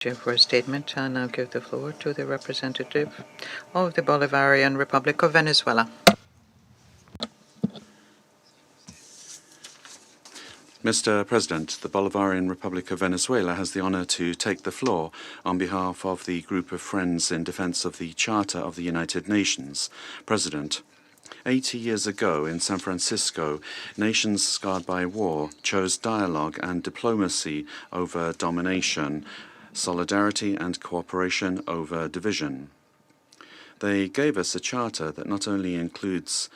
For a statement, I now give the floor to the representative of the Bolivarian Republic of Venezuela. Mr. President, the Bolivarian Republic of Venezuela has the honor to take the floor on behalf of the group of friends in defense of the Charter of the United Nations. President, 80 years ago in San Francisco, nations scarred by war chose dialogue and diplomacy over domination, solidarity and cooperation over division. They gave us a charter that not only includes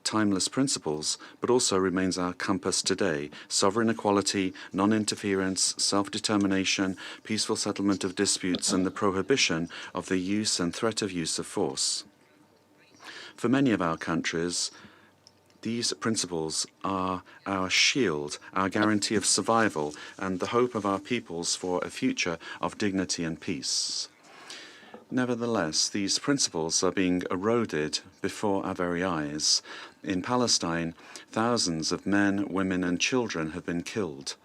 timeless principles, but also remains our compass today: sovereign equality, non-interference, self-determination, peaceful settlement of disputes, and the prohibition of the use and threat of use of force. For many of our countries, these principles are our shield, our guarantee of survival, and the hope of our peoples for a future of dignity and peace. Nevertheless, these principles are being eroded before our very eyes. In Palestine, thousands of men, women, and children have been killed.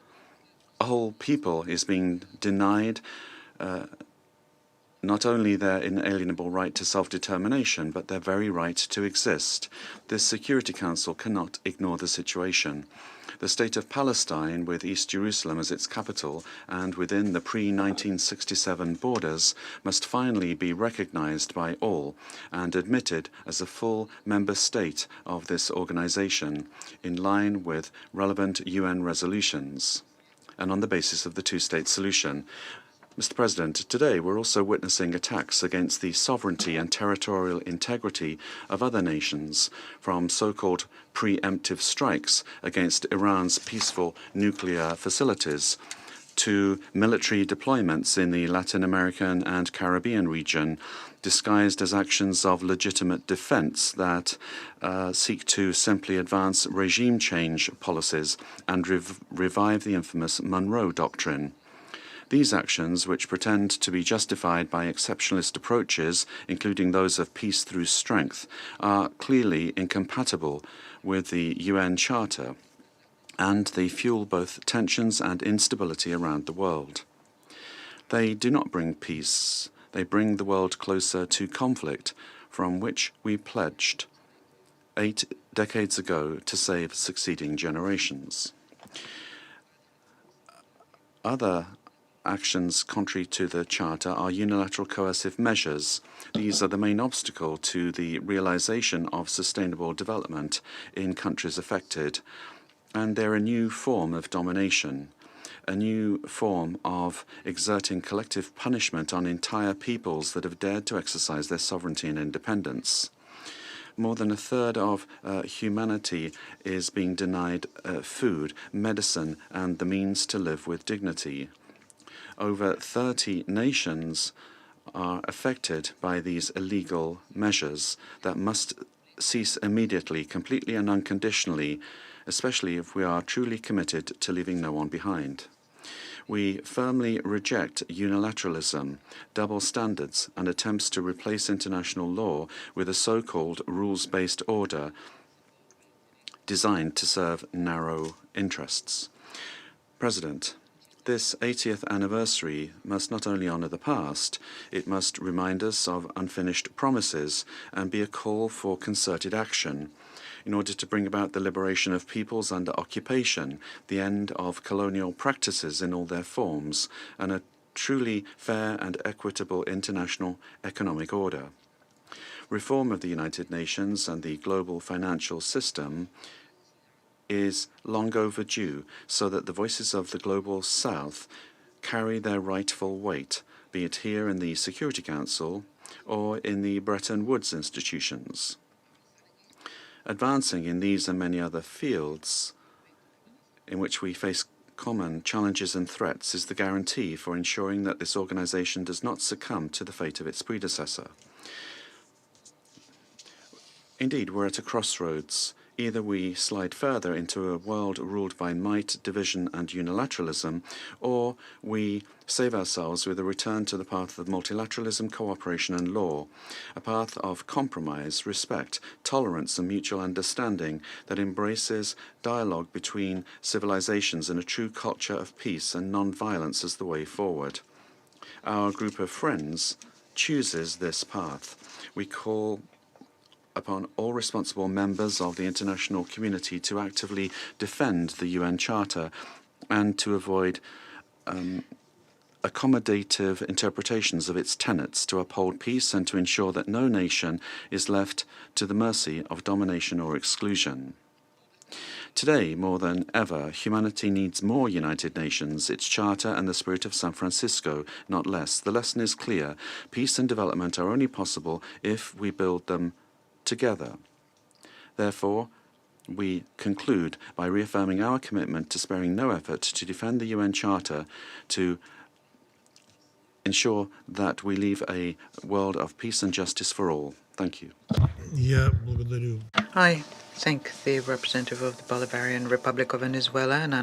A whole people is being denied not only their inalienable right to self-determination, but their very right to exist. This Security Council cannot ignore the situation. The State of Palestine, with East Jerusalem as its capital and within the pre-1967 borders, must finally be recognized by all and admitted as a full member state of this organization, in line with relevant UN resolutions and on the basis of the two-state solution. Mr. President, today we're also witnessing attacks against the sovereignty and territorial integrity of other nations, from so-called preemptive strikes against Iran's peaceful nuclear facilities to military deployments in the Latin American and Caribbean region, disguised as actions of legitimate defense that seek to simply advance regime change policies and revive the infamous Monroe Doctrine. These actions, which pretend to be justified by exceptionalist approaches, including those of peace through strength, are clearly incompatible with the UN Charter, and they fuel both tensions and instability around the world. They do not bring peace. They bring the world closer to conflict, from which we pledged 8 decades ago to save succeeding generations. Other actions contrary to the Charter are unilateral coercive measures. These are the main obstacle to the realization of sustainable development in countries affected, and they're a new form of domination, a new form of exerting collective punishment on entire peoples that have dared to exercise their sovereignty and independence. More than a third of humanity is being denied food, medicine, and the means to live with dignity. Over 30 nations are affected by these illegal measures that must cease immediately, completely and unconditionally, especially if we are truly committed to leaving no one behind. We firmly reject unilateralism, double standards, and attempts to replace international law with a so-called rules-based order designed to serve narrow interests. President, this 80th anniversary must not only honor the past, it must remind us of unfinished promises and be a call for concerted action in order to bring about the liberation of peoples under occupation, the end of colonial practices in all their forms, and a truly fair and equitable international economic order. Reform of the United Nations and the global financial system is long overdue, so that the voices of the global South carry their rightful weight, be it here in the Security Council or in the Bretton Woods institutions. Advancing in these and many other fields in which we face common challenges and threats is the guarantee for ensuring that this organization does not succumb to the fate of its predecessor. Indeed, we're at a crossroads. Either we slide further into a world ruled by might, division, and unilateralism, or we save ourselves with a return to the path of multilateralism, cooperation, and law, a path of compromise, respect, tolerance, and mutual understanding that embraces dialogue between civilizations and a true culture of peace and non-violence as the way forward. our group of friends chooses this path. We call upon all responsible members of the international community to actively defend the UN Charter and to avoid accommodative interpretations of its tenets, to uphold peace and to ensure that no nation is left to the mercy of domination or exclusion. Today, more than ever, humanity needs more United Nations, its charter and the spirit of San Francisco, not less. The lesson is clear. Peace and development are only possible if we build them together. Therefore, we conclude by reaffirming our commitment to sparing no effort to defend the UN Charter, to ensure that we leave a world of peace and justice for all. Thank you. Я благодарю. I thank the representative of the Bolivarian Republic of Venezuela, and